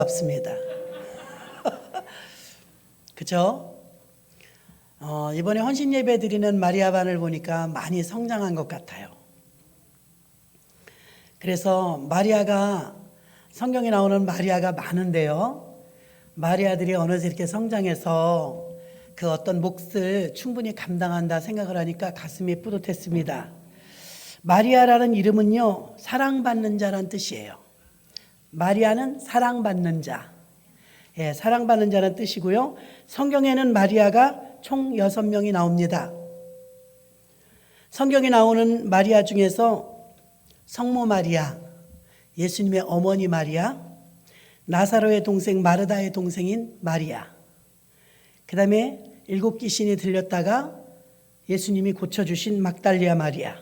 없습니다. 그죠? 이번에 헌신 예배 드리는 마리아반을 보니까 많이 성장한 것 같아요. 그래서 마리아가, 성경에 나오는 마리아가 많은데요, 마리아들이 어느새 이렇게 성장해서 그 어떤 몫을 충분히 감당한다 생각을 하니까 가슴이 뿌듯했습니다. 마리아라는 이름은요, 사랑받는 자란 뜻이에요. 마리아는 사랑받는 자, 사랑받는 자란 뜻이고요. 성경에는 마리아가 총 6명이 나옵니다. 성경에 나오는 마리아 중에서 성모 마리아, 예수님의 어머니 마리아, 나사로의 동생 마르다의 동생인 마리아, 그 다음에 7 귀신이 들렸다가 예수님이 고쳐주신 막달리아 마리아,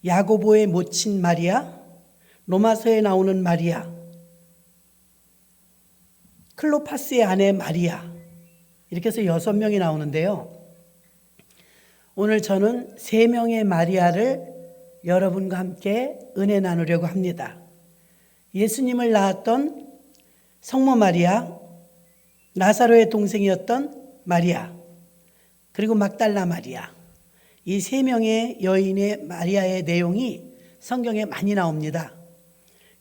야고보의 모친 마리아, 로마서에 나오는 마리아, 클로파스의 아내 마리아, 이렇게 해서 6명이 나오는데요. 오늘 저는 3명의 마리아를 여러분과 함께 은혜 나누려고 합니다. 예수님을 낳았던 성모 마리아, 나사로의 동생이었던 마리아, 그리고 막달라 마리아, 이 3명의 여인의 마리아의 내용이 성경에 많이 나옵니다.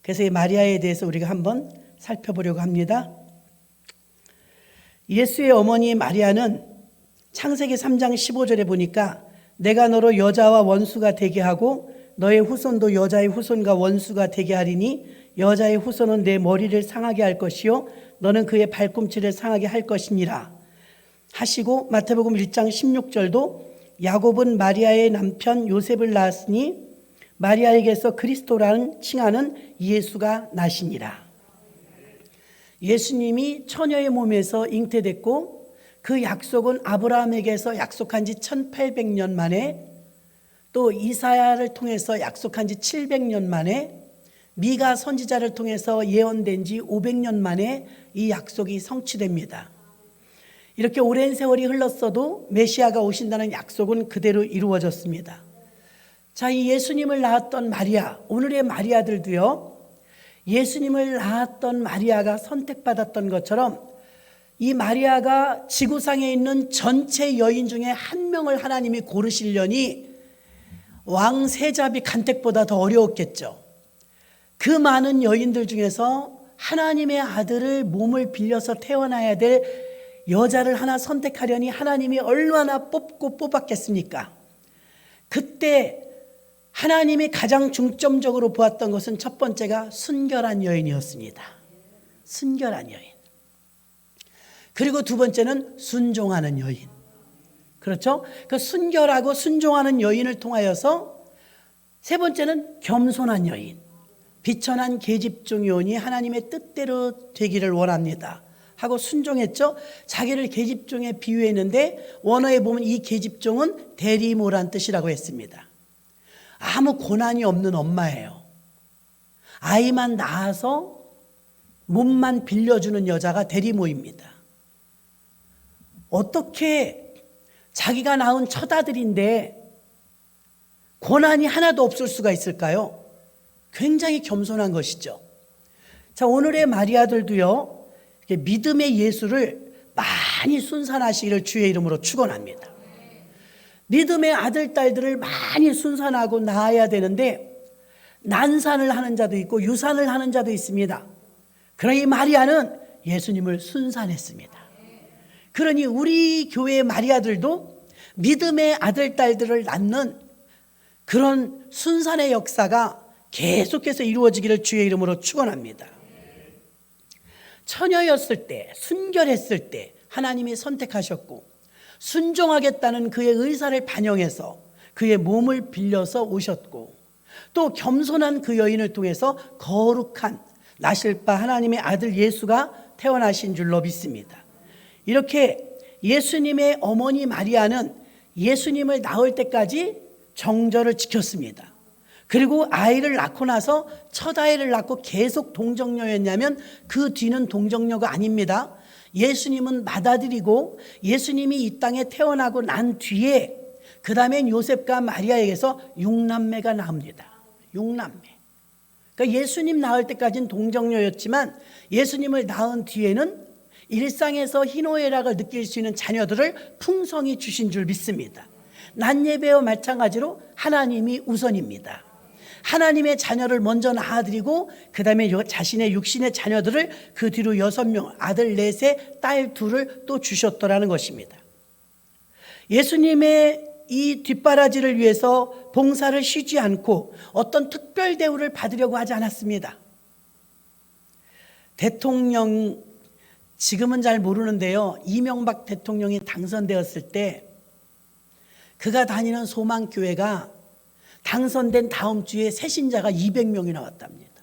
그래서 이 마리아에 대해서 우리가 한번 살펴보려고 합니다. 예수의 어머니 마리아는 창세기 3장 15절에 보니까 내가 너로 여자와 원수가 되게 하고 너의 후손도 여자의 후손과 원수가 되게 하리니 여자의 후손은 내 머리를 상하게 할 것이요 너는 그의 발꿈치를 상하게 할 것이니라 하시고, 마태복음 1장 16절도 야곱은 마리아의 남편 요셉을 낳았으니 마리아에게서 그리스도라는 칭하는 예수가 나시니라. 예수님이 처녀의 몸에서 잉태됐고 그 약속은 아브라함에게서 약속한 지 1800년 만에, 또 이사야를 통해서 약속한 지 700년 만에, 미가 선지자를 통해서 예언된 지 500년 만에 이 약속이 성취됩니다. 이렇게 오랜 세월이 흘렀어도 메시아가 오신다는 약속은 그대로 이루어졌습니다. 자, 이 예수님을 낳았던 마리아, 오늘의 마리아들도요, 예수님을 낳았던 마리아가 선택받았던 것처럼 이 마리아가 지구상에 있는 전체 여인 중에 한 명을 하나님이 고르시려니 왕세자비 간택보다 더 어려웠겠죠. 그 많은 여인들 중에서 하나님의 아들을 몸을 빌려서 태어나야 될 여자를 하나 선택하려니 하나님이 얼마나 뽑았겠습니까? 그때 하나님이 가장 중점적으로 보았던 것은 첫 번째가 순결한 여인이었습니다. 순결한 여인. 그리고 두 번째는 순종하는 여인. 그렇죠? 그 순결하고 순종하는 여인을 통하여서 세 번째는 겸손한 여인. 비천한 계집종이오니 하나님의 뜻대로 되기를 원합니다 하고 순종했죠. 자기를 계집종에 비유했는데 원어에 보면 이 계집종은 대리모란 뜻이라고 했습니다. 아무 고난이 없는 엄마예요. 아이만 낳아서 몸만 빌려주는 여자가 대리모입니다. 어떻게 자기가 낳은 처자들인데 고난이 하나도 없을 수가 있을까요? 굉장히 겸손한 것이죠. 자, 오늘의 마리아들도요, 믿음의 예수를 많이 순산하시기를 주의 이름으로 축원합니다. 믿음의 아들, 딸들을 많이 순산하고 낳아야 되는데 난산을 하는 자도 있고 유산을 하는 자도 있습니다. 그러니 마리아는 예수님을 순산했습니다. 그러니 우리 교회의 마리아들도 믿음의 아들, 딸들을 낳는 그런 순산의 역사가 계속해서 이루어지기를 주의 이름으로 축원합니다. 처녀였을 때, 순결했을 때 하나님이 선택하셨고 순종하겠다는 그의 의사를 반영해서 그의 몸을 빌려서 오셨고, 또 겸손한 그 여인을 통해서 거룩한 나실바 하나님의 아들 예수가 태어나신 줄로 믿습니다. 이렇게 예수님의 어머니 마리아는 예수님을 낳을 때까지 정절을 지켰습니다. 그리고 아이를 낳고 나서 첫 아이를 낳고 계속 동정녀였냐면 그 뒤는 동정녀가 아닙니다. 예수님은 맏아들이고 예수님이 이 땅에 태어나고 난 뒤에 그 다음엔 요셉과 마리아에게서 6남매가 나옵니다. 6남매. 그러니까 예수님 낳을 때까지는 동정녀였지만 예수님을 낳은 뒤에는 일상에서 희노애락을 느낄 수 있는 자녀들을 풍성히 주신 줄 믿습니다. 난예배와 마찬가지로 하나님이 우선입니다. 하나님의 자녀를 먼저 낳아드리고 그 다음에 자신의 육신의 자녀들을 그 뒤로 6명, 아들 4세, 딸 2를 또 주셨더라는 것입니다. 예수님의 이 뒷바라지를 위해서 봉사를 쉬지 않고 어떤 특별 대우를 받으려고 하지 않았습니다. 대통령, 지금은 잘 모르는데요, 이명박 대통령이 당선되었을 때 그가 다니는 소망교회가 당선된 다음 주에 새신자가 200명이 나왔답니다.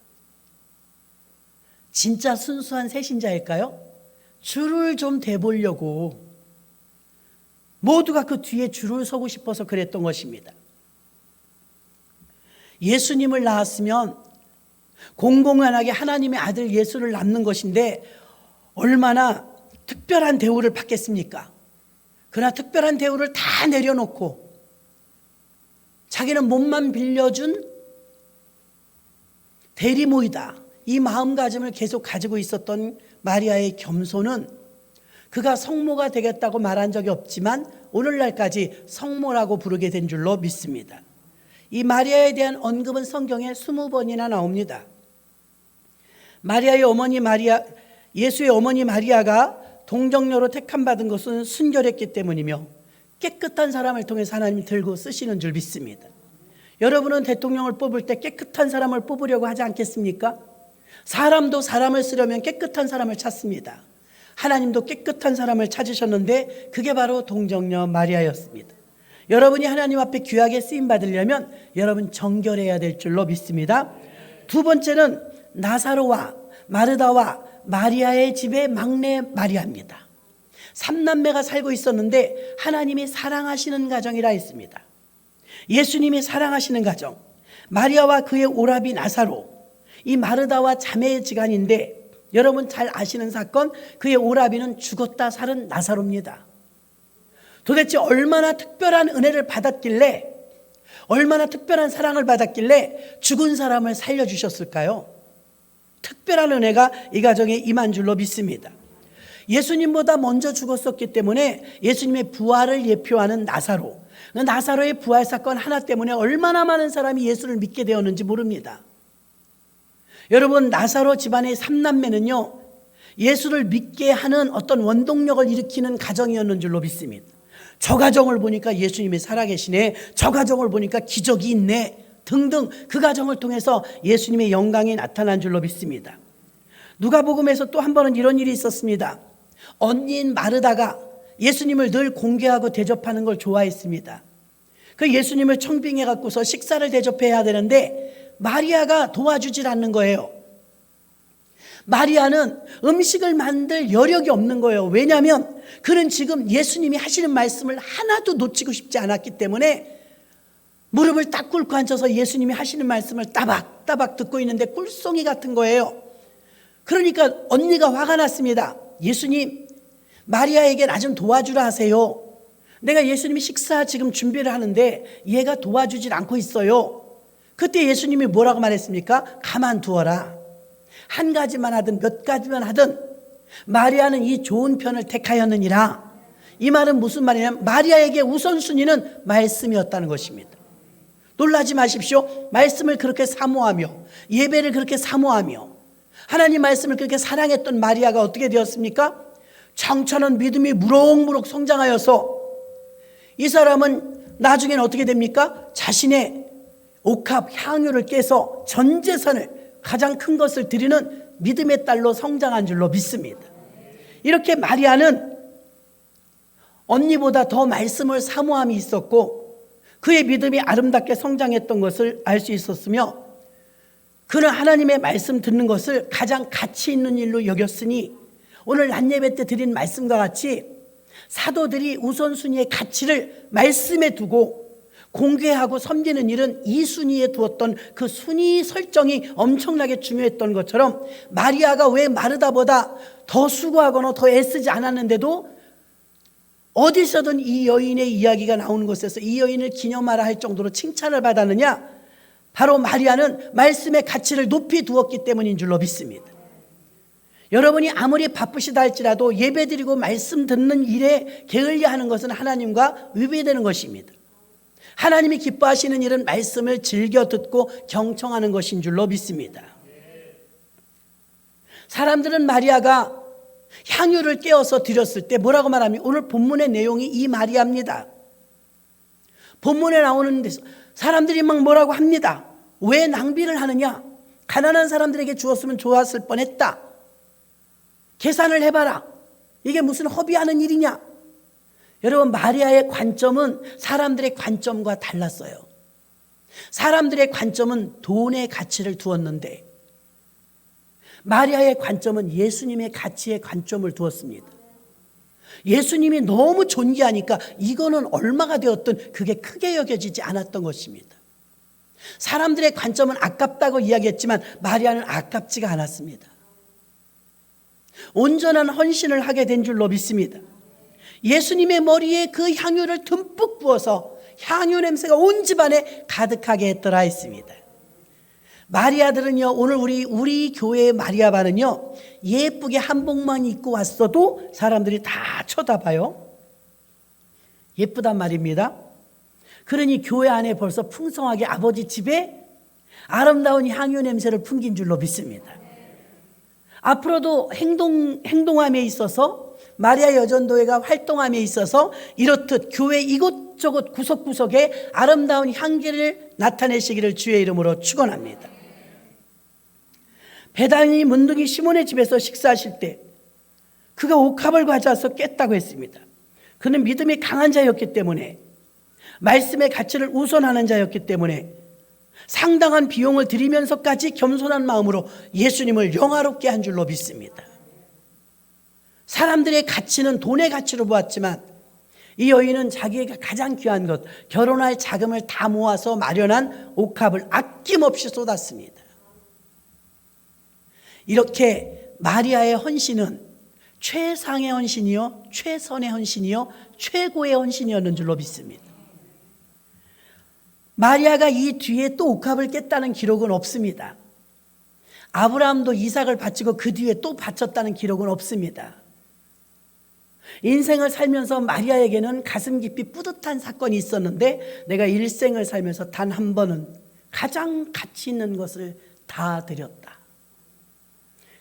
진짜 순수한 새신자일까요? 줄을 좀 대보려고 모두가 그 뒤에 줄을 서고 싶어서 그랬던 것입니다. 예수님을 낳았으면 공공연하게 하나님의 아들 예수를 낳는 것인데 얼마나 특별한 대우를 받겠습니까? 그러나 특별한 대우를 다 내려놓고 자기는 몸만 빌려준 대리모이다, 이 마음가짐을 계속 가지고 있었던 마리아의 겸손은 그가 성모가 되겠다고 말한 적이 없지만 오늘날까지 성모라고 부르게 된 줄로 믿습니다. 이 마리아에 대한 언급은 성경에 20번이나 나옵니다. 마리아의 어머니 마리아, 예수의 어머니 마리아가 동정녀로 택함받은 것은 순결했기 때문이며 깨끗한 사람을 통해서 하나님이 들고 쓰시는 줄 믿습니다. 여러분은 대통령을 뽑을 때 깨끗한 사람을 뽑으려고 하지 않겠습니까? 사람도 사람을 쓰려면 깨끗한 사람을 찾습니다. 하나님도 깨끗한 사람을 찾으셨는데 그게 바로 동정녀 마리아였습니다. 여러분이 하나님 앞에 귀하게 쓰임 받으려면 여러분 정결해야 될 줄로 믿습니다. 두 번째는 나사로와 마르다와 마리아의 집의 막내 마리아입니다. 3남매가 살고 있었는데 하나님이 사랑하시는 가정이라 했습니다. 예수님이 사랑하시는 가정, 마리아와 그의 오라비 나사로, 이 마르다와 자매의 지간인데 여러분 잘 아시는 사건, 그의 오라비는 죽었다 살은 나사로입니다. 도대체 얼마나 특별한 은혜를 받았길래, 얼마나 특별한 사랑을 받았길래 죽은 사람을 살려주셨을까요? 특별한 은혜가 이 가정에 임한 줄로 믿습니다. 예수님보다 먼저 죽었었기 때문에 예수님의 부활을 예표하는 나사로, 나사로의 부활 사건 하나 때문에 얼마나 많은 사람이 예수를 믿게 되었는지 모릅니다. 여러분, 나사로 집안의 3남매는요 예수를 믿게 하는 어떤 원동력을 일으키는 가정이었는 줄로 믿습니다. 저 가정을 보니까 예수님이 살아계시네, 저 가정을 보니까 기적이 있네 등등, 그 가정을 통해서 예수님의 영광이 나타난 줄로 믿습니다. 누가복음에서 또 한 번은 이런 일이 있었습니다. 언니인 마르다가 예수님을 늘 공개하고 대접하는 걸 좋아했습니다. 그 예수님을 청빙해 갖고서 식사를 대접해야 되는데 마리아가 도와주질 않는 거예요. 마리아는 음식을 만들 여력이 없는 거예요. 왜냐하면 그는 지금 예수님이 하시는 말씀을 하나도 놓치고 싶지 않았기 때문에 무릎을 딱 꿇고 앉아서 예수님이 하시는 말씀을 따박따박 듣고 있는데 꿀송이 같은 거예요. 그러니까 언니가 화가 났습니다. 예수님, 마리아에게 나 좀 도와주라 하세요. 내가 예수님이 식사 지금 준비를 하는데 얘가 도와주질 않고 있어요. 그때 예수님이 뭐라고 말했습니까? 가만두어라. 한 가지만 하든 몇 가지만 하든 마리아는 이 좋은 편을 택하였느니라. 이 말은 무슨 말이냐면 마리아에게 우선순위는 말씀이었다는 것입니다. 놀라지 마십시오. 말씀을 그렇게 사모하며 예배를 그렇게 사모하며 하나님 말씀을 그렇게 사랑했던 마리아가 어떻게 되었습니까? 청천한 믿음이 무럭무럭 성장하여서 이 사람은 나중에는 어떻게 됩니까? 자신의 옥합 향유를 깨서 전 재산을, 가장 큰 것을 드리는 믿음의 딸로 성장한 줄로 믿습니다. 이렇게 마리아는 언니보다 더 말씀을 사모함이 있었고 그의 믿음이 아름답게 성장했던 것을 알 수 있었으며 그는 하나님의 말씀 듣는 것을 가장 가치 있는 일로 여겼으니 오늘 낮예배 때 드린 말씀과 같이 사도들이 우선순위의 가치를 말씀에 두고 공개하고 섬기는 일은 이 순위에 두었던 그 순위 설정이 엄청나게 중요했던 것처럼 마리아가 왜 마르다보다 더 수고하거나 더 애쓰지 않았는데도 어디서든 이 여인의 이야기가 나오는 곳에서 이 여인을 기념하라 할 정도로 칭찬을 받았느냐? 바로 마리아는 말씀의 가치를 높이 두었기 때문인 줄로 믿습니다. 여러분이 아무리 바쁘시다 할지라도 예배드리고 말씀 듣는 일에 게을리하는 것은 하나님과 위배되는 것입니다. 하나님이 기뻐하시는 일은 말씀을 즐겨 듣고 경청하는 것인 줄로 믿습니다. 사람들은 마리아가 향유를 깨어서 드렸을 때 뭐라고 말합니까? 오늘 본문의 내용이 이 마리아입니다. 본문에 나오는 데서 사람들이 막 뭐라고 합니다. 왜 낭비를 하느냐? 가난한 사람들에게 주었으면 좋았을 뻔했다. 계산을 해봐라. 이게 무슨 허비하는 일이냐? 여러분, 마리아의 관점은 사람들의 관점과 달랐어요. 사람들의 관점은 돈의 가치를 두었는데 마리아의 관점은 예수님의 가치의 관점을 두었습니다. 예수님이 너무 존귀하니까 이거는 얼마가 되었든 그게 크게 여겨지지 않았던 것입니다. 사람들의 관점은 아깝다고 이야기했지만 마리아는 아깝지가 않았습니다. 온전한 헌신을 하게 된 줄로 믿습니다. 예수님의 머리에 그 향유를 듬뿍 부어서 향유 냄새가 온 집안에 가득하게 했더라 했습니다. 마리아들은요, 오늘 우리 교회의 마리아반은요, 예쁘게 한복만 입고 왔어도 사람들이 다 쳐다봐요. 예쁘단 말입니다. 그러니 교회 안에 벌써 풍성하게 아버지 집에 아름다운 향유 냄새를 풍긴 줄로 믿습니다. 앞으로도 행동함에 있어서 마리아 여전도회가 활동함에 있어서 이렇듯 교회 이곳저곳 구석구석에 아름다운 향기를 나타내시기를 주의 이름으로 축원합니다. 베다니 문둥이 시몬의 집에서 식사하실 때 그가 옥합을 가져와서 깼다고 했습니다. 그는 믿음이 강한 자였기 때문에, 말씀의 가치를 우선하는 자였기 때문에 상당한 비용을 들이면서까지 겸손한 마음으로 예수님을 영화롭게 한 줄로 믿습니다. 사람들의 가치는 돈의 가치로 보았지만 이 여인은 자기가 가장 귀한 것, 결혼할 자금을 다 모아서 마련한 옥합을 아낌없이 쏟았습니다. 이렇게 마리아의 헌신은 최상의 헌신이요, 최선의 헌신이요, 최고의 헌신이었는 줄로 믿습니다. 마리아가 이 뒤에 또 옥합을 깼다는 기록은 없습니다. 아브라함도 이삭을 바치고 그 뒤에 또 바쳤다는 기록은 없습니다. 인생을 살면서 마리아에게는 가슴 깊이 뿌듯한 사건이 있었는데 내가 일생을 살면서 단 한 번은 가장 가치 있는 것을 다 드렸다.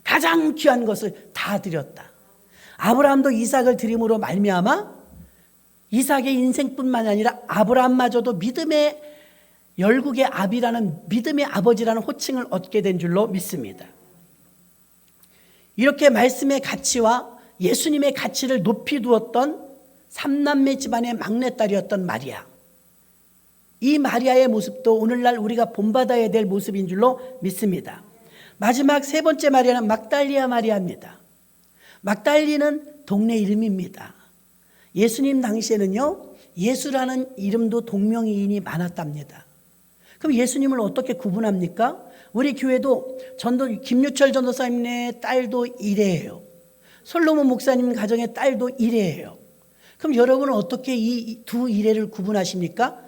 가장 귀한 것을 다 드렸다. 아브라함도 이삭을 드림으로 말미암아 이삭의 인생뿐만 아니라 아브라함마저도 믿음의 열국의 아비라는, 믿음의 아버지라는 호칭을 얻게 된 줄로 믿습니다. 이렇게 말씀의 가치와 예수님의 가치를 높이 두었던 삼남매 집안의 막내딸이었던 마리아. 이 마리아의 모습도 오늘날 우리가 본받아야 될 모습인 줄로 믿습니다. 마지막 세 번째 마리아는 막달리아 마리아입니다. 막달리는 동네 이름입니다. 예수님 당시에는요, 예수라는 이름도 동명이인이 많았답니다. 그럼 예수님을 어떻게 구분합니까? 우리 교회도 김유철 전도사님의 딸도 이래예요. 솔로몬 목사님 가정의 딸도 이래예요. 그럼 여러분은 어떻게 이 두 이래를 구분하십니까?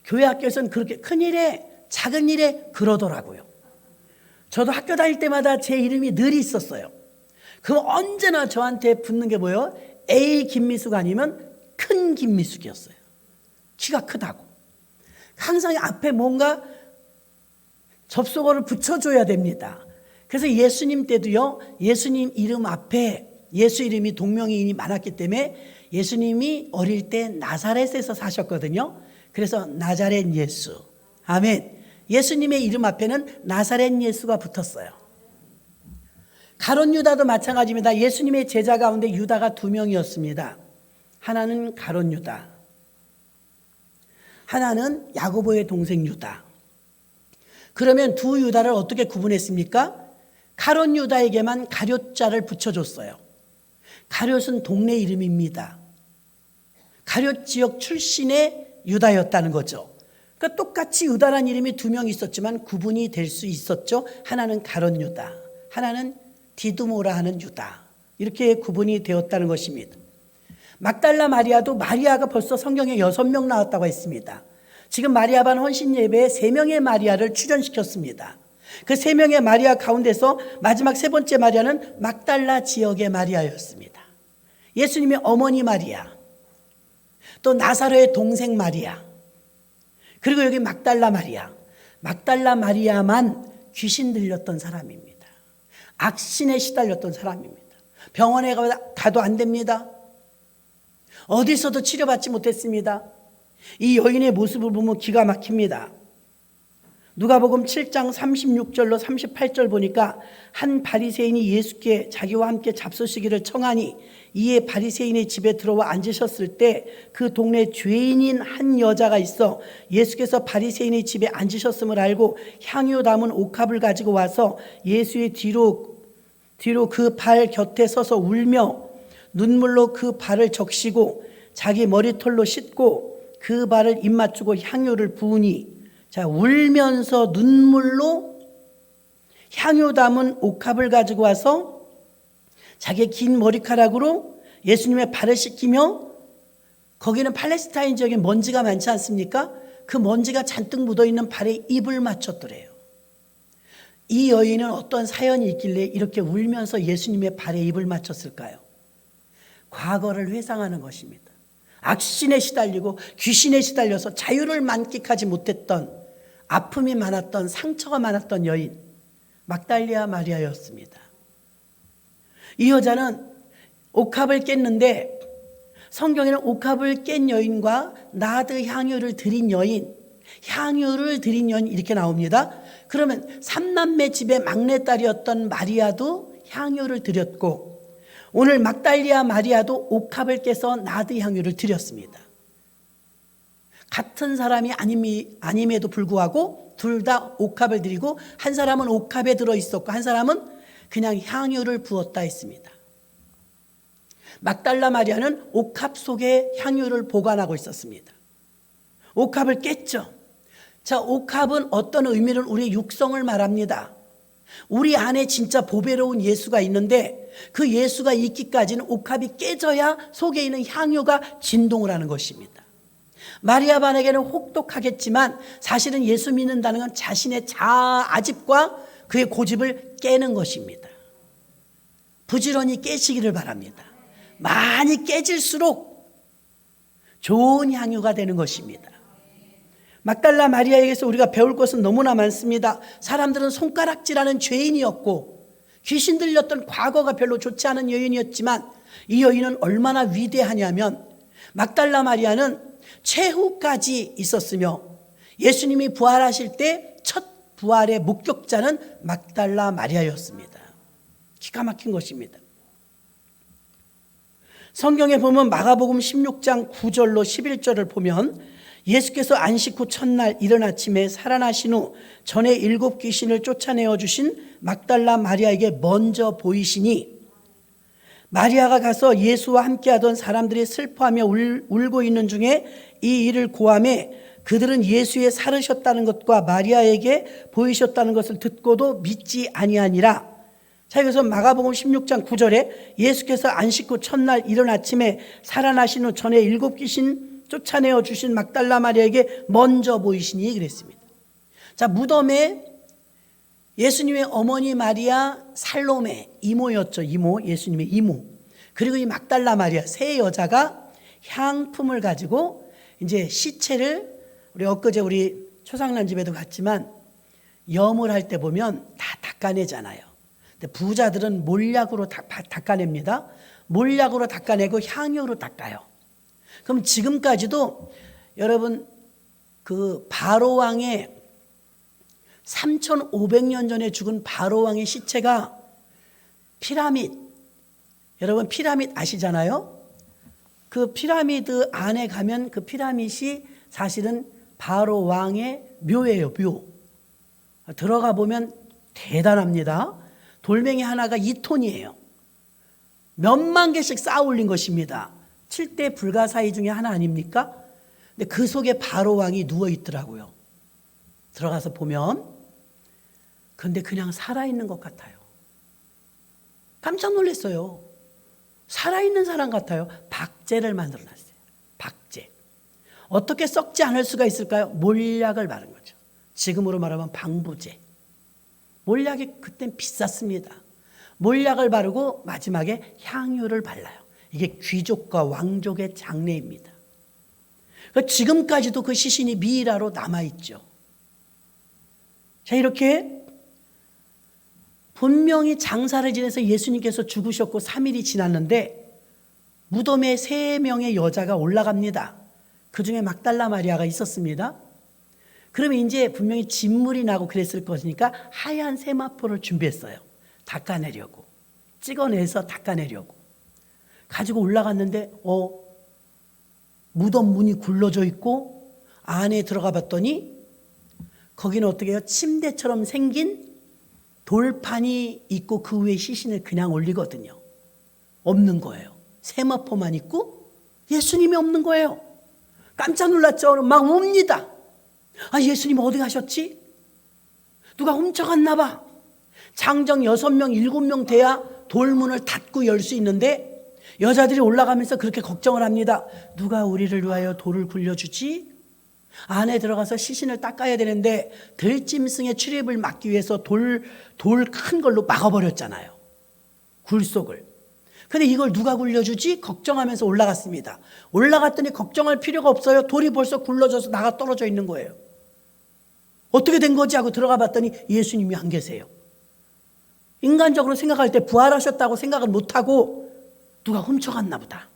교회 학교에서는 그렇게 큰 이래, 작은 이래 그러더라고요. 저도 학교 다닐 때마다 제 이름이 늘 있었어요. 그럼 언제나 저한테 붙는 게 뭐예요? A 김미숙 아니면 큰 김미숙이었어요. 키가 크다고. 항상 앞에 뭔가 접속어를 붙여줘야 됩니다. 그래서 예수님 때도요, 예수님 이름 앞에 예수 이름이 동명이인이 많았기 때문에 예수님이 어릴 때 나사렛에서 사셨거든요. 그래서 나자렛 예수. 아멘. 예수님의 이름 앞에는 나사렛 예수가 붙었어요. 가룟 유다도 마찬가지입니다. 예수님의 제자 가운데 유다가 2명이었습니다. 하나는 가룟 유다, 하나는 야고보의 동생 유다. 그러면 두 유다를 어떻게 구분했습니까? 가룟 유다에게만 가룟자를 붙여줬어요. 가룟은 동네 이름입니다. 가룟 지역 출신의 유다였다는 거죠. 그러니까 똑같이 유다라는 이름이 2명 있었지만 구분이 될 수 있었죠. 하나는 가룟 유다, 하나는 디두모라 하는 유다. 이렇게 구분이 되었다는 것입니다. 막달라 마리아도 마리아가 벌써 성경에 6명 나왔다고 했습니다. 지금 마리아반 헌신 예배에 3명의 마리아를 출연시켰습니다. 그 3명의 마리아 가운데서 마지막 3번째 마리아는 막달라 지역의 마리아였습니다. 예수님의 어머니 마리아, 또 나사로의 동생 마리아, 그리고 여기 막달라 마리아. 막달라 마리아만 귀신 들렸던 사람입니다. 악신에 시달렸던 사람입니다. 병원에 가도 안 됩니다. 어디서도 치료받지 못했습니다. 이 여인의 모습을 보면 기가 막힙니다. 누가복음 7장 36절로 38절 보니까 한 바리새인이 예수께 자기와 함께 잡수시기를 청하니 이에 바리새인의 집에 들어와 앉으셨을 때 그 동네 죄인인 한 여자가 있어 예수께서 바리새인의 집에 앉으셨음을 알고 향유 담은 옥합을 가지고 와서 예수의 뒤로 그 발 곁에 서서 울며 눈물로 그 발을 적시고 자기 머리털로 씻고 그 발을 입맞추고 향유를 부으니, 자, 울면서 눈물로 향유 담은 옥합을 가지고 와서 자기의 긴 머리카락으로 예수님의 발을 씻기며, 거기는 팔레스타인 지역에 먼지가 많지 않습니까? 그 먼지가 잔뜩 묻어있는 발에 입을 맞췄더래요. 이 여인은 어떤 사연이 있길래 이렇게 울면서 예수님의 발에 입을 맞췄을까요? 과거를 회상하는 것입니다. 악신에 시달리고 귀신에 시달려서 자유를 만끽하지 못했던, 아픔이 많았던, 상처가 많았던 여인 막달리아 마리아였습니다. 이 여자는 옥합을 깼는데, 성경에는 옥합을 깬 여인과 나드 향유를 드린 여인, 이렇게 나옵니다. 그러면 삼남매 집의 막내딸이었던 마리아도 향유를 드렸고, 오늘 막달리아 마리아도 옥합을 깨서 나드 향유를 드렸습니다. 같은 사람이 아님에도 불구하고 둘 다 옥합을 드리고, 한 사람은 옥합에 들어있었고 한 사람은 그냥 향유를 부었다 했습니다. 막달라 마리아는 옥합 속에 향유를 보관하고 있었습니다. 옥합을 깼죠. 자, 옥합은 어떤 의미를, 우리의 육성을 말합니다. 우리 안에 진짜 보배로운 예수가 있는데 그 예수가 있기까지는 옥합이 깨져야 속에 있는 향유가 진동을 하는 것입니다. 마리아 반에게는 혹독하겠지만 사실은 예수 믿는다는 건 자신의 아집과 그의 고집을 깨는 것입니다. 부지런히 깨시기를 바랍니다. 많이 깨질수록 좋은 향유가 되는 것입니다. 막달라 마리아에게서 우리가 배울 것은 너무나 많습니다. 사람들은 손가락질하는 죄인이었고 귀신 들렸던 과거가 별로 좋지 않은 여인이었지만, 이 여인은 얼마나 위대하냐면 막달라 마리아는 최후까지 있었으며 예수님이 부활하실 때 첫 부활의 목격자는 막달라 마리아였습니다. 기가 막힌 것입니다. 성경에 보면 마가복음 16장 9절로 11절을 보면 예수께서 안식 후 첫날 이른 아침에 살아나신 후 전에 7 귀신을 쫓아내어 주신 막달라 마리아에게 먼저 보이시니, 마리아가 가서 예수와 함께하던 사람들이 슬퍼하며 울고 있는 중에 이 일을 고하매 그들은 예수의 살으셨다는 것과 마리아에게 보이셨다는 것을 듣고도 믿지 아니하니라. 자, 여기서 마가복음 16장 9절에 예수께서 안식 후 첫날 이른 아침에 살아나신 후 전에 7 귀신 쫓아내어 주신 막달라 마리아에게 먼저 보이시니 그랬습니다. 자, 무덤에 예수님의 어머니 마리아, 살로메, 이모였죠. 예수님의 이모. 그리고 이 막달라 마리아, 세 여자가 향품을 가지고 이제 시체를, 우리 엊그제 우리 초상난 집에도 갔지만 염을 할 때 보면 다 닦아내잖아요. 근데 부자들은 몰약으로 닦아냅니다. 몰약으로 닦아내고 향유로 닦아요. 그럼 지금까지도 여러분, 그 바로왕의 3,500년 전에 죽은 바로왕의 시체가 피라밋, 여러분 피라밋 아시잖아요? 그 피라미드 안에 가면 그 피라밋이 사실은 바로왕의 묘예요, 묘. 들어가 보면 대단합니다. 돌멩이 하나가 2톤이에요. 몇만 개씩 쌓아 올린 것입니다. 7대 불가사의 중에 하나 아닙니까? 근데 그 속에 바로왕이 누워 있더라고요. 들어가서 보면, 근데 그냥 살아있는 것 같아요. 깜짝 놀랐어요. 살아있는 사람 같아요. 박제를 만들어놨어요. 박제. 어떻게 썩지 않을 수가 있을까요? 몰약을 바른 거죠. 지금으로 말하면 방부제. 몰약이 그땐 비쌌습니다. 몰약을 바르고 마지막에 향유를 발라요. 이게 귀족과 왕족의 장례입니다. 그러니까 지금까지도 그 시신이 미이라로 남아있죠. 자, 이렇게 분명히 장사를 지내서 예수님께서 죽으셨고 3일이 지났는데 무덤에 3명의 여자가 올라갑니다. 그 중에 막달라 마리아가 있었습니다. 그러면 이제 분명히 진물이 나고 그랬을 것이니까 하얀 세마포를 준비했어요. 닦아내려고. 찍어내서 닦아내려고. 가지고 올라갔는데 무덤 문이 굴러져 있고 안에 들어가 봤더니 거기는 어떻게 해요? 침대처럼 생긴 돌판이 있고 그 위에 시신을 그냥 올리거든요. 없는 거예요. 세마포만 있고 예수님이 없는 거예요. 깜짝 놀랐죠. 막 웁니다. 아, 예수님 어디 가셨지? 누가 훔쳐갔나 봐. 장정 6명, 7명 돼야 돌문을 닫고 열 수 있는데 여자들이 올라가면서 그렇게 걱정을 합니다. 누가 우리를 위하여 돌을 굴려주지? 안에 들어가서 시신을 닦아야 되는데 들짐승의 출입을 막기 위해서 돌 큰 걸로 막아버렸잖아요. 굴속을. 근데 이걸 누가 굴려주지? 걱정하면서 올라갔습니다. 올라갔더니 걱정할 필요가 없어요. 돌이 벌써 굴러져서 나가 떨어져 있는 거예요. 어떻게 된 거지 하고 들어가 봤더니 예수님이 안 계세요. 인간적으로 생각할 때 부활하셨다고 생각을 못하고 누가 훔쳐갔나 보다.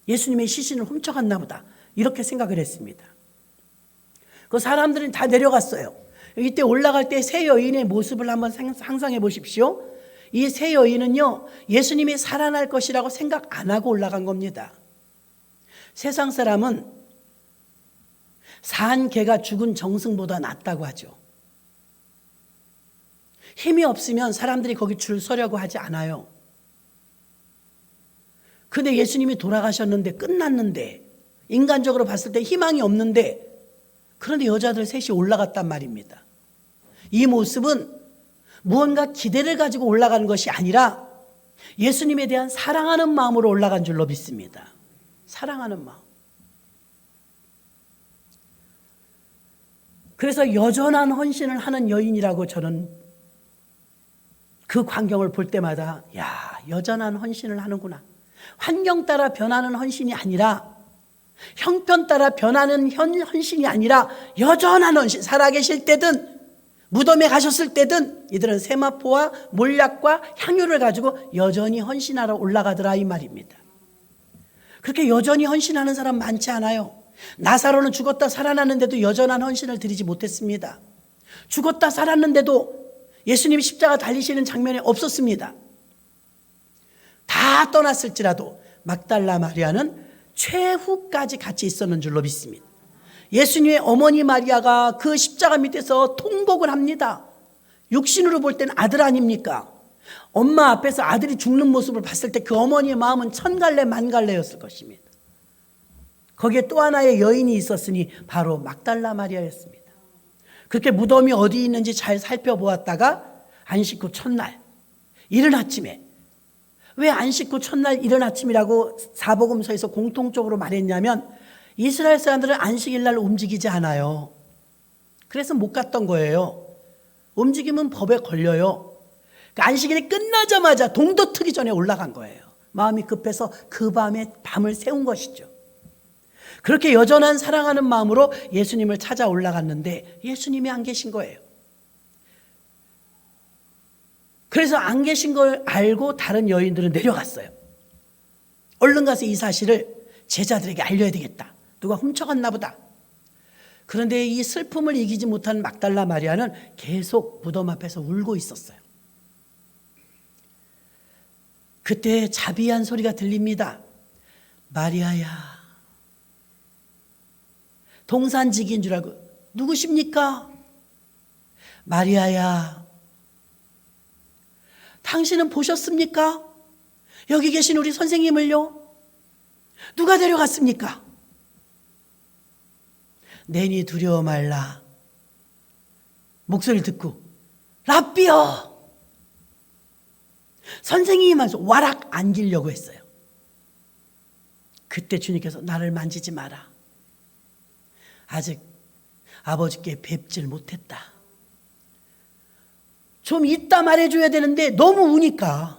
예수님의 시신을 훔쳐갔나 보다. 이렇게 생각을 했습니다. 그 사람들은 다 내려갔어요. 이때 올라갈 때 세 여인의 모습을 한번 상상해 보십시오. 이 세 여인은요, 예수님이 살아날 것이라고 생각 안 하고 올라간 겁니다. 세상 사람은 산 개가 죽은 정승보다 낫다고 하죠. 힘이 없으면 사람들이 거기 줄 서려고 하지 않아요. 근데 예수님이 돌아가셨는데 끝났는데 인간적으로 봤을 때 희망이 없는데 그런데 여자들 셋이 올라갔단 말입니다. 이 모습은 무언가 기대를 가지고 올라가는 것이 아니라 예수님에 대한 사랑하는 마음으로 올라간 줄로 믿습니다. 사랑하는 마음. 그래서 여전한 헌신을 하는 여인이라고 저는 그 광경을 볼 때마다 여전한 헌신을 하는구나. 환경 따라 변하는 헌신이 아니라 형편 따라 변하는 헌신이 아니라 여전한 헌신. 살아계실 때든 무덤에 가셨을 때든 이들은 세마포와 몰약과 향유를 가지고 여전히 헌신하러 올라가더라 이 말입니다. 그렇게 여전히 헌신하는 사람 많지 않아요. 나사로는 죽었다 살아났는데도 여전한 헌신을 드리지 못했습니다. 죽었다 살았는데도 예수님이 십자가 달리시는 장면이 없었습니다. 다 떠났을지라도 막달라 마리아는 최후까지 같이 있었는 줄로 믿습니다. 예수님의 어머니 마리아가 그 십자가 밑에서 통곡을 합니다. 육신으로 볼 때는 아들 아닙니까? 엄마 앞에서 아들이 죽는 모습을 봤을 때 그 어머니의 마음은 천갈래 만갈래였을 것입니다. 거기에 또 하나의 여인이 있었으니 바로 막달라 마리아였습니다. 그렇게 무덤이 어디 있는지 잘 살펴보았다가 안식 후 첫날 이른 아침에, 왜 안식 후 첫날 이른 아침이라고 사복음서에서 공통적으로 말했냐면 이스라엘 사람들은 안식일 날 움직이지 않아요. 그래서 못 갔던 거예요. 움직이면 법에 걸려요. 그러니까 안식일이 끝나자마자 동도 트기 전에 올라간 거예요. 마음이 급해서 그 밤에 밤을 새운 것이죠. 그렇게 여전한 사랑하는 마음으로 예수님을 찾아 올라갔는데 예수님이 안 계신 거예요. 그래서 안 계신 걸 알고 다른 여인들은 내려갔어요. 얼른 가서 이 사실을 제자들에게 알려야 되겠다. 누가 훔쳐갔나 보다. 그런데 이 슬픔을 이기지 못한 막달라 마리아는 계속 무덤 앞에서 울고 있었어요. 그때 자비한 소리가 들립니다. 마리아야. 동산지기인 줄 알고 누구십니까? 마리아야. 당신은 보셨습니까? 여기 계신 우리 선생님을요? 누가 데려갔습니까? 내니 두려워 말라. 목소리를 듣고 랍비여. 선생님이 말해서 와락 안기려고 했어요. 그때 주님께서 나를 만지지 마라. 아직 아버지께 뵙질 못했다. 좀 이따 말해줘야 되는데 너무 우니까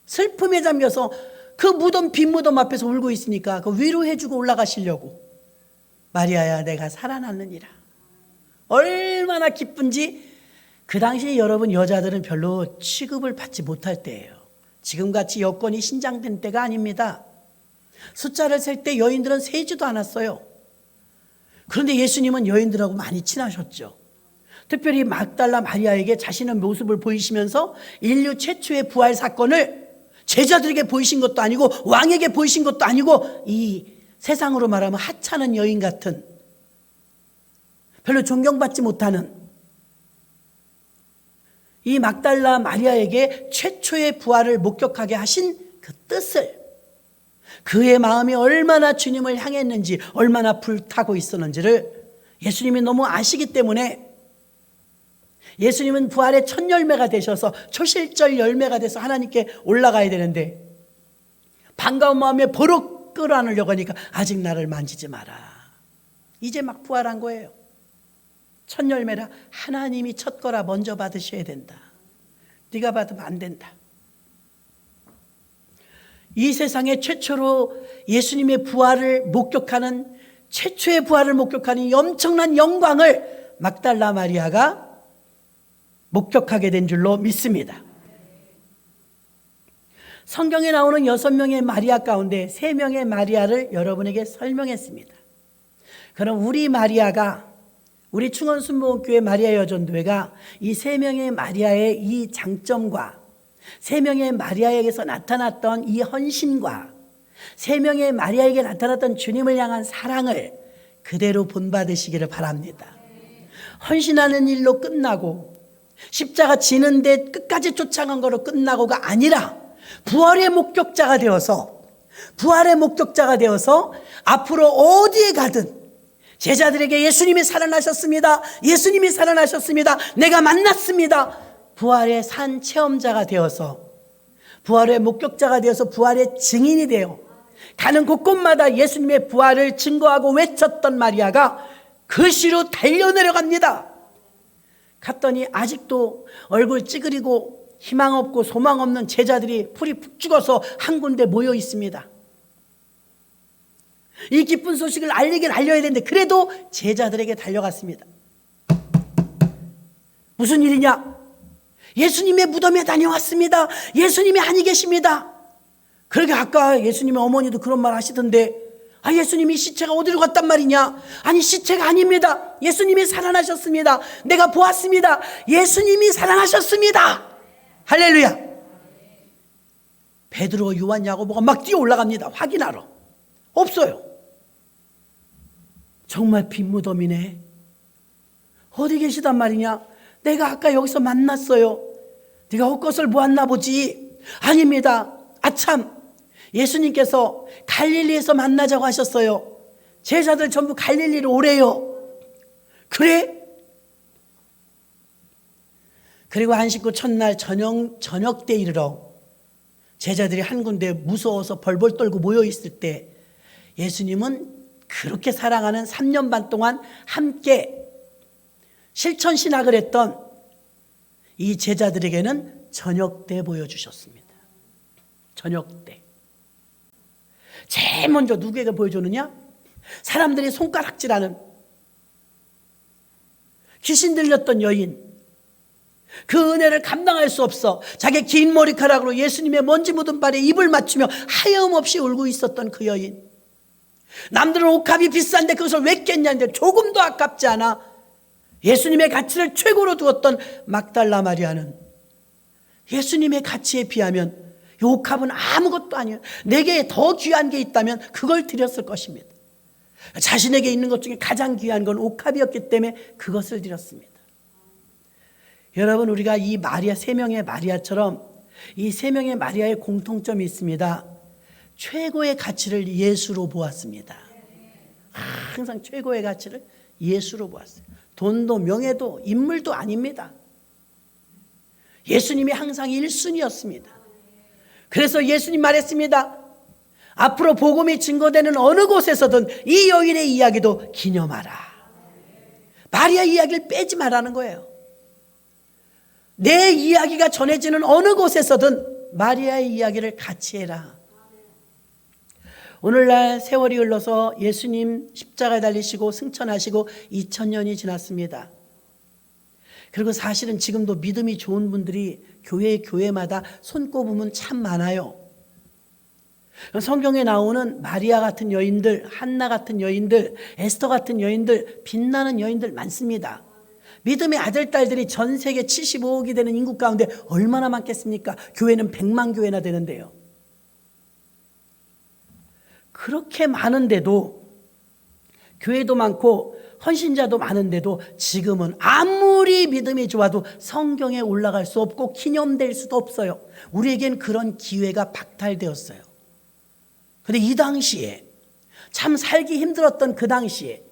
슬픔에 잠겨서 그 무덤, 빈 무덤 앞에서 울고 있으니까 그 위로해주고 올라가시려고, 마리아야 내가 살아났느니라. 얼마나 기쁜지. 그 당시에 여러분, 여자들은 별로 취급을 받지 못할 때예요. 지금같이 여건이 신장된 때가 아닙니다. 숫자를 셀 때 여인들은 세지도 않았어요. 그런데 예수님은 여인들하고 많이 친하셨죠. 특별히 막달라 마리아에게 자신의 모습을 보이시면서 인류 최초의 부활 사건을 제자들에게 보이신 것도 아니고 왕에게 보이신 것도 아니고 이 세상으로 말하면 하찮은 여인 같은, 별로 존경받지 못하는 이 막달라 마리아에게 최초의 부활을 목격하게 하신 그 뜻을, 그의 마음이 얼마나 주님을 향했는지, 얼마나 불타고 있었는지를 예수님이 너무 아시기 때문에, 예수님은 부활의 첫 열매가 되셔서 초실절 열매가 돼서 하나님께 올라가야 되는데 반가운 마음에 버럭 끌어안으려고 하니까 아직 나를 만지지 마라. 이제 막 부활한 거예요. 첫 열매라, 하나님이 첫 거라 먼저 받으셔야 된다. 네가 받으면 안 된다. 이 세상에 최초로 예수님의 부활을 목격하는, 최초의 부활을 목격하는 이 엄청난 영광을 막달라 마리아가 목격하게 된 줄로 믿습니다. 성경에 나오는 6명의 마리아 가운데 3명의 마리아를 여러분에게 설명했습니다. 그럼 우리 마리아가, 우리 충원순복음교회 마리아 여전도회가 이 3명의 마리아의 이 장점과 3명의 마리아에게서 나타났던 이 헌신과 3명의 마리아에게 나타났던 주님을 향한 사랑을 그대로 본받으시기를 바랍니다. 헌신하는 일로 끝나고 십자가 지는데 끝까지 쫓아간 거로 끝나고가 아니라 부활의 목격자가 되어서 앞으로 어디에 가든 제자들에게 예수님이 살아나셨습니다, 예수님이 살아나셨습니다, 내가 만났습니다, 부활의 산 체험자가 되어서, 부활의 목격자가 되어서 부활의 증인이 되어 가는 곳곳마다 예수님의 부활을 증거하고 외쳤던 마리아가 그 시로 달려내려갑니다. 갔더니 아직도 얼굴 찌그리고 희망 없고 소망 없는 제자들이 풀이 푹 죽어서 한 군데 모여 있습니다. 이 기쁜 소식을 알려야 되는데 그래도 제자들에게 달려갔습니다. 무슨 일이냐? 예수님의 무덤에 다녀왔습니다. 예수님이 아니 계십니다. 그러게 아까 예수님의 어머니도 그런 말 하시던데, 예수님이 시체가 어디로 갔단 말이냐? 아니, 시체가 아닙니다. 예수님이 살아나셨습니다. 내가 보았습니다. 예수님이 살아나셨습니다. 할렐루야. 베드로, 요한, 야고보가 막 뛰어 올라갑니다. 확인하러. 없어요. 정말 빈 무덤이네. 어디 계시단 말이냐? 내가 아까 여기서 만났어요. 네가 헛것을 보았나 보지. 아닙니다. 아참, 예수님께서 갈릴리에서 만나자고 하셨어요. 제자들 전부 갈릴리로 오래요. 그래? 그리고 안식 후 첫날 저녁 때 이르러 제자들이 한 군데 무서워서 벌벌 떨고 모여 있을 때 예수님은 그렇게 사랑하는 3년 반 동안 함께 실천 신학을 했던 이 제자들에게는 저녁 때 보여주셨습니다. 저녁 때. 제일 먼저 누구에게 보여주느냐? 사람들이 손가락질하는 귀신 들렸던 여인, 그 은혜를 감당할 수 없어 자기 긴 머리카락으로 예수님의 먼지 묻은 발에 입을 맞추며 하염없이 울고 있었던 그 여인, 남들은 옥합이 비싼데 그것을 왜 깼냐는데 조금도 아깝지 않아 예수님의 가치를 최고로 두었던 막달라 마리아는 예수님의 가치에 비하면 이 옥합은 아무것도 아니에요. 내게 더 귀한 게 있다면 그걸 드렸을 것입니다. 자신에게 있는 것 중에 가장 귀한 건 옥합이었기 때문에 그것을 드렸습니다. 여러분, 우리가 이 마리아, 3명의 마리아처럼 이 3명의 마리아의 공통점이 있습니다. 최고의 가치를 예수로 보았습니다. 항상 최고의 가치를 예수로 보았어요. 돈도 명예도 인물도 아닙니다. 예수님이 항상 1순위였습니다. 그래서 예수님 말했습니다. 앞으로 복음이 증거되는 어느 곳에서든 이 여인의 이야기도 기념하라. 마리아 이야기를 빼지 말라는 거예요. 내 이야기가 전해지는 어느 곳에서든 마리아의 이야기를 같이 해라. 오늘날 세월이 흘러서 예수님 십자가에 달리시고 승천하시고 2000년이 지났습니다. 그리고 사실은 지금도 믿음이 좋은 분들이 교회마다 손꼽으면 참 많아요. 성경에 나오는 마리아 같은 여인들, 한나 같은 여인들, 에스더 같은 여인들, 빛나는 여인들 많습니다. 믿음의 아들, 딸들이 전 세계 75억이 되는 인구 가운데 얼마나 많겠습니까? 교회는 100만 교회나 되는데요. 그렇게 많은데도, 교회도 많고 헌신자도 많은데도 지금은 아무리 믿음이 좋아도 성경에 올라갈 수 없고 기념될 수도 없어요. 우리에겐 그런 기회가 박탈되었어요. 그런데 이 당시에, 참 살기 힘들었던 그 당시에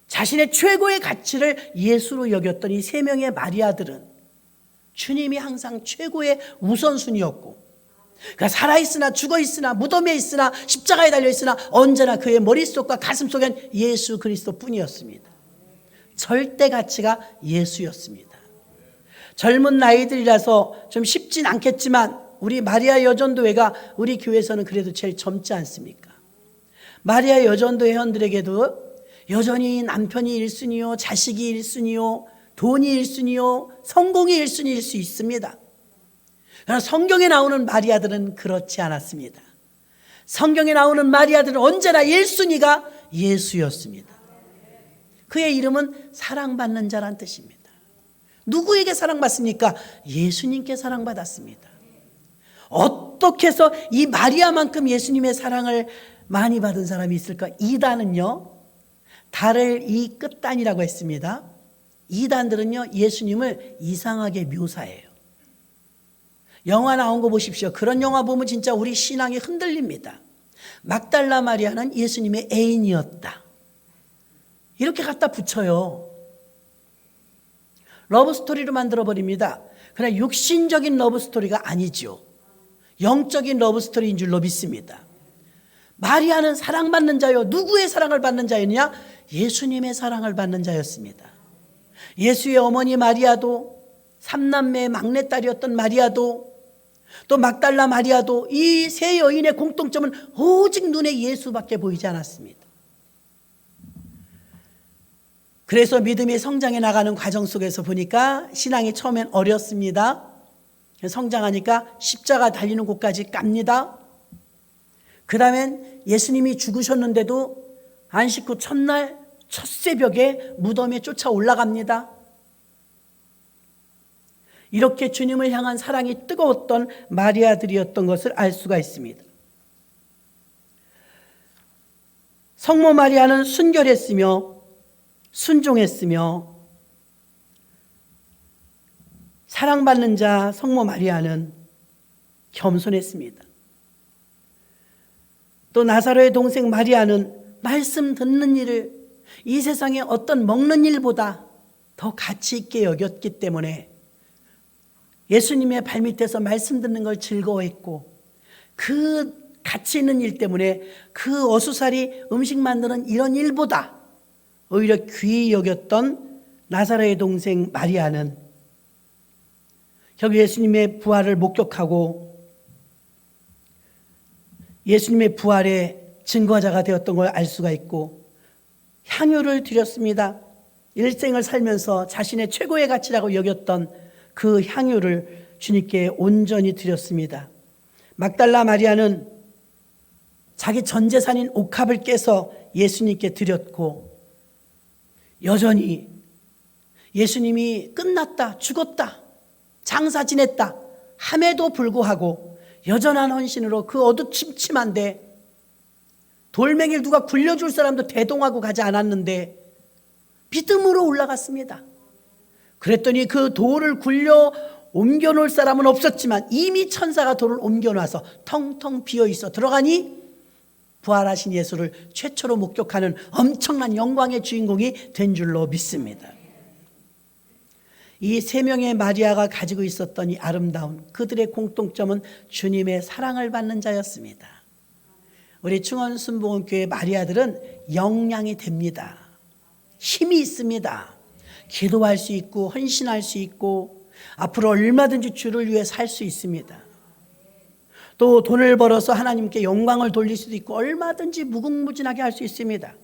자신의 최고의 가치를 예수로 여겼던 이 세 명의 마리아들은 주님이 항상 최고의 우선순위였고, 그러니까 살아있으나 죽어있으나 무덤에 있으나 십자가에 달려있으나 언제나 그의 머릿속과 가슴속엔 예수 그리스도 뿐이었습니다. 절대 가치가 예수였습니다. 젊은 나이들이라서 좀 쉽진 않겠지만 우리 마리아 여전도회가 우리 교회에서는 그래도 제일 젊지 않습니까? 마리아 여전도 회원들에게도 여전히 남편이 1순위요, 자식이 1순위요, 돈이 1순위요, 성공이 1순위일 수 있습니다. 그러나 성경에 나오는 마리아들은 그렇지 않았습니다. 성경에 나오는 마리아들은 언제나 1순위가 예수였습니다. 그의 이름은 사랑받는 자란 뜻입니다. 누구에게 사랑받습니까? 예수님께 사랑받았습니다. 어떻게 해서 이 마리아만큼 예수님의 사랑을 많이 받은 사람이 있을까? 이단은요, 달을 이 끝단이라고 했습니다. 이단들은요, 예수님을 이상하게 묘사해요. 영화 나온 거 보십시오. 그런 영화 보면 진짜 우리 신앙이 흔들립니다. 막달라 마리아는 예수님의 애인이었다, 이렇게 갖다 붙여요. 러브스토리로 만들어버립니다. 그러나 육신적인 러브스토리가 아니죠. 영적인 러브스토리인 줄로 믿습니다. 마리아는 사랑받는 자요. 누구의 사랑을 받는 자였냐? 예수님의 사랑을 받는 자였습니다. 예수의 어머니 마리아도, 삼남매의 막내딸이었던 마리아도, 또 막달라 마리아도, 이 세 여인의 공통점은 오직 눈에 예수밖에 보이지 않았습니다. 그래서 믿음이 성장해 나가는 과정 속에서 보니까 신앙이 처음엔 어렵습니다. 성장하니까 십자가 달리는 곳까지 갑니다. 그 다음엔 예수님이 죽으셨는데도 안식 후 첫날 첫 새벽에 무덤에 쫓아 올라갑니다. 이렇게 주님을 향한 사랑이 뜨거웠던 마리아들이었던 것을 알 수가 있습니다. 성모 마리아는 순결했으며 순종했으며, 사랑받는 자 성모 마리아는 겸손했습니다. 또 나사로의 동생 마리아는 말씀 듣는 일을 이 세상의 어떤 먹는 일보다 더 가치 있게 여겼기 때문에 예수님의 발밑에서 말씀 듣는 걸 즐거워했고, 그 가치 있는 일 때문에 그 어수사리 음식 만드는 이런 일보다 오히려 귀히 여겼던 나사로의 동생 마리아는 결국 예수님의 부활을 목격하고 예수님의 부활의 증거자가 되었던 걸 알 수가 있고, 향유를 드렸습니다. 일생을 살면서 자신의 최고의 가치라고 여겼던 그 향유를 주님께 온전히 드렸습니다. 막달라 마리아는 자기 전 재산인 옥합을 깨서 예수님께 드렸고, 여전히 예수님이 끝났다, 죽었다, 장사 지냈다 함에도 불구하고 여전한 헌신으로 그 어두침침한데, 돌멩이를 누가 굴려줄 사람도 대동하고 가지 않았는데 믿음으로 올라갔습니다. 그랬더니 그 돌을 굴려 옮겨놓을 사람은 없었지만 이미 천사가 돌을 옮겨놔서 텅텅 비어있어 들어가니 부활하신 예수를 최초로 목격하는 엄청난 영광의 주인공이 된 줄로 믿습니다. 이 세 명의 마리아가 가지고 있었던 이 아름다운 그들의 공통점은 주님의 사랑을 받는 자였습니다. 우리 충원순복음교회 마리아들은 역량이 됩니다. 힘이 있습니다. 기도할 수 있고 헌신할 수 있고 앞으로 얼마든지 주를 위해 살 수 있습니다. 또 돈을 벌어서 하나님께 영광을 돌릴 수도 있고 얼마든지 무궁무진하게 할 수 있습니다.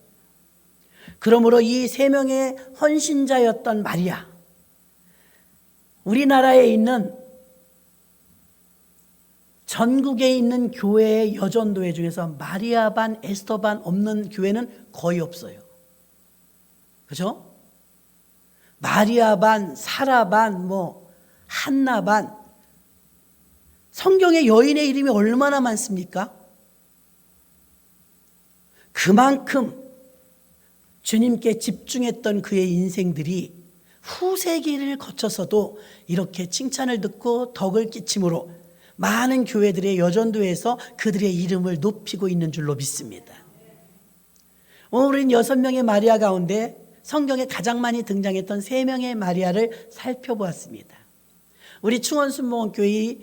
그러므로 이 세 명의 헌신자였던 마리아, 우리나라에 있는 전국에 있는 교회의 여전도회 중에서 마리아 반 에스더 반 없는 교회는 거의 없어요. 그죠? 마리아 반, 사라 반, 한나 반. 성경에 여인의 이름이 얼마나 많습니까? 그만큼 주님께 집중했던 그의 인생들이 후세기를 거쳐서도 이렇게 칭찬을 듣고 덕을 끼침으로 많은 교회들의 여전도에서 그들의 이름을 높이고 있는 줄로 믿습니다. 오늘 우리는 6명의 마리아 가운데 성경에 가장 많이 등장했던 3명의 마리아를 살펴보았습니다. 우리 충원순복음교회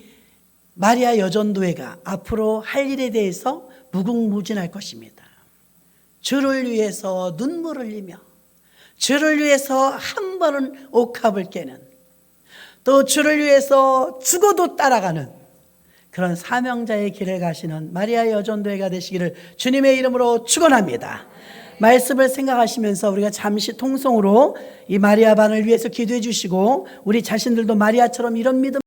마리아 여전도회가 앞으로 할 일에 대해서 무궁무진할 것입니다. 주를 위해서 눈물을 흘리며 주를 위해서 한 번은 옥합을 깨는, 또 주를 위해서 죽어도 따라가는 그런 사명자의 길을 가시는 마리아 여전도회가 되시기를 주님의 이름으로 축원합니다. 말씀을 생각하시면서 우리가 잠시 통성으로 이 마리아 반을 위해서 기도해 주시고 우리 자신들도 마리아처럼 이런 믿음